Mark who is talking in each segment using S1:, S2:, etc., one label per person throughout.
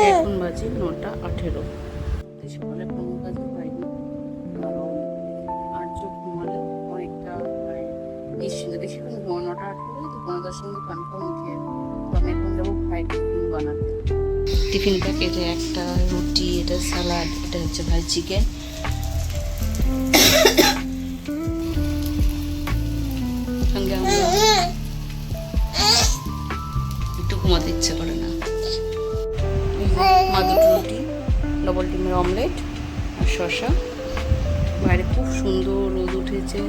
S1: এখন বাজে 9:18। সকালে কোনো কাজে পাইনি, কারণ আর্য ঘুমালে অনেকটা নিশ্চিন্ত বেশি করে 9:18 তো 9:10 সঙ্গে কনফার্ম উঠে যাবে। তো আমি এখন যাবো ভাই টিফিন বানাতে। টিফিন প্যাকেটে একটা রুটি, এটা স্যালাড, এটা হচ্ছে ভাই চিকেন। সঙ্গে একটু ঘুমাতে ইচ্ছে করে না। মা দুটো রুটি, ডবল ডিমের অমলেট আর শসা। বাইরে খুব সুন্দর রোদ উঠেছে।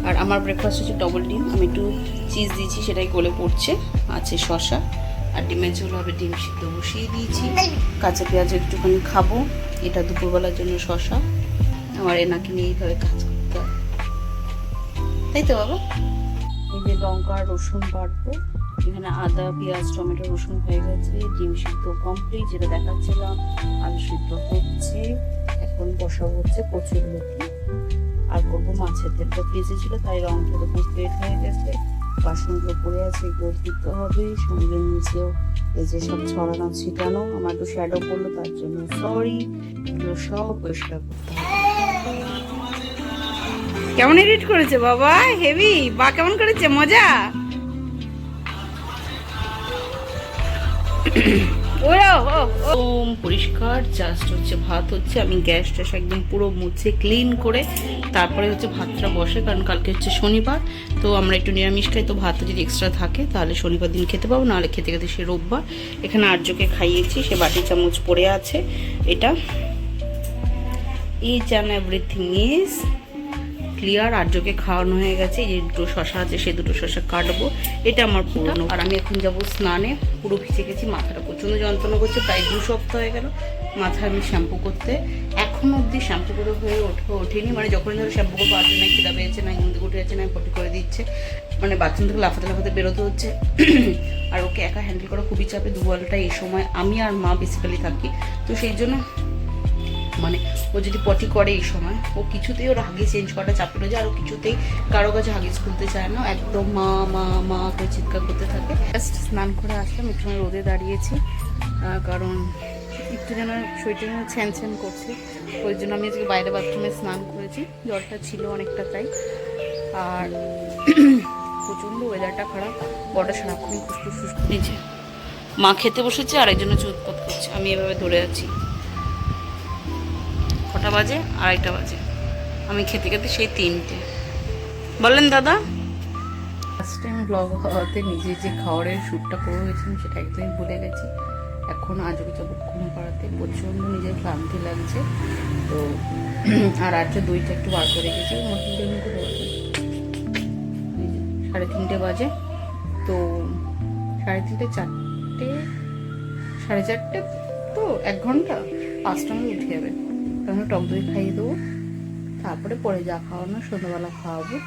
S1: আর আমার ব্রেকফাস্ট হচ্ছে ডবল ডিম, আমি একটু চিজ দিয়েছি, সেটাই গলে পড়ছে। আছে শসা আর ডিমের ঝোল হবে, ডিম সিদ্ধ বসিয়ে দিয়েছি। কাঁচা পেঁয়াজ একটুখানি খাবো। এটা দুপুরবেলার জন্য শসা। আমার এনাকে নিয়ে এইভাবে কাজ করতে হয়, তাই তো বাবা? এই যে লঙ্কা রসুন বাটবো, এখানে আদা পেঁয়াজ টমেটো রসুন হয়ে গেছে। ডিম সিদ্ধ কমপ্লিট, যেটা দেখাচ্ছিলাম। আলু সিদ্ধ হচ্ছে, এখন বসাবো হচ্ছে কচুরলতি। আর করবো মাছের তেলটা ফ্রিজে ছিল, তাই রংটা তো পেট হয়ে গেছে। বাসনগুলো পড়ে আছে, এগুলো ধুতে হবে। সঙ্গে নিচেও এই যে সব ছড়ানো ছিটানো, আমার একটু শ্যাডো পড়লো, তার জন্য সরি। এগুলো সব পরিষ্কার করতে হবে। কেমন এডিট করেছে বাবা, হেভি। বা কেমন করেছে, মজা? পরিষ্কার জাস্ট হচ্ছে ভাত হচ্ছে। আমি গ্যাস ট্যাস একদম পুরো মুছে ক্লিন করে তারপরে হচ্ছে ভাতটা বসে, কারণ কালকে হচ্ছে শনিবার। তো আমরা একটু নিরামিষ খাই, তো ভাতটা যদি এক্সট্রা থাকে তাহলে শনিবার দিন খেতে পাবো, নাহলে খেতে খেতে সে রোববার। এখানে আর্যকে খাইয়েছি, সে বাটি চামচ পড়ে আছে। এটা each and everything is clear. আর্যকে খাওয়ানো হয়ে গেছে। এই যে দুটো শসা আছে, সেই দুটো শসা কাটবো। এটা আমার পুরনো। আর আমি এখন যাবো স্নানে। পুরো ভিজে গেছি, মাথাটা প্রচণ্ড যন্ত্রণা করছে। প্রায় 2 সপ্তাহ হয়ে গেল মাথা আমি শ্যাম্পু করতে, এখনো অবধি শ্যাম্পু করে হয়ে ওঠেনি। মানে যখন ধরো শ্যাম্পু করবো, আর্য নাই খিদা পেয়েছে, না ঘুম থেকে উঠে যাচ্ছে, না পটি করে দিচ্ছে, মানে বাথরুম থেকে লাফাতে লাফাতে বেরোতে হচ্ছে। আর ওকে একা হ্যান্ডেল করা খুবই চাপে। দুয়ালটা এই সময় আমি আর মা বেসিক্যালি থাকি, তো সেই জন্য মানে ও যদি পটি করে এই সময়, ও কিছুতেই ওর হাগিস চেঞ্জ করাটা চাপ পড়ে যায়। আর ও কিছুতেই কারো কাছে হাগিস খুলতে চায় না, একদম মা মা মা করে চিৎকার করতে থাকে। জাস্ট স্নান করে আসলাম, একটু রোদে দাঁড়িয়েছি, কারণ একটু যেন শরীরটা যেন ছ্যান ছ্যান করছে। ওই জন্য আমি আজকে বাইরে বাথরুমে স্নান করেছি, জলটা ছিল অনেকটা তাই। আর প্রচণ্ড ওয়েদারটা খারাপ, বড়টা সারাক্ষণই ফুসফুস ফুসফুস। নিচে মা খেতে বসেছে, আর একজনের চুতপথ করছে, আমি এভাবে ধরে আছি। কটা বাজে? 2:30 বাজে। আমি খেতে খেতে সেই 3টে। বললেন দাদা? ফার্স্ট টাইম ব্লগ হওয়াতে নিজে যে খাওয়ারের শ্যুটটা করে হয়েছিলাম সেটা একদমই ভুলে গেছি। এখন আজকে যাবো ঘুম পাড়াতে, প্রচণ্ড নিজের ক্লান্তি লাগছে। তো আর আজকে দইটা একটু বার করে রেখেছি, মোটামুটি 3:30 বাজে। তো 3:30 4টে 4:30 তো 1 ঘন্টা, 5টা মধ্যে উঠে যাবে। তখন টক দই খাইয়ে দেবো, তারপরে পরে যা খাওয়ানো সন্ধ্যাবেলা খাওয়াবো।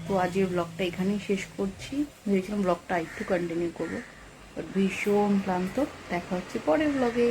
S1: তো আজকের ব্লগটা এখানেই শেষ করছি। ভেবেছিলাম ব্লগটা একটু কন্টিনিউ করবো, বাট ভীষণ ক্লান্ত। দেখা হচ্ছে পরের ব্লগে।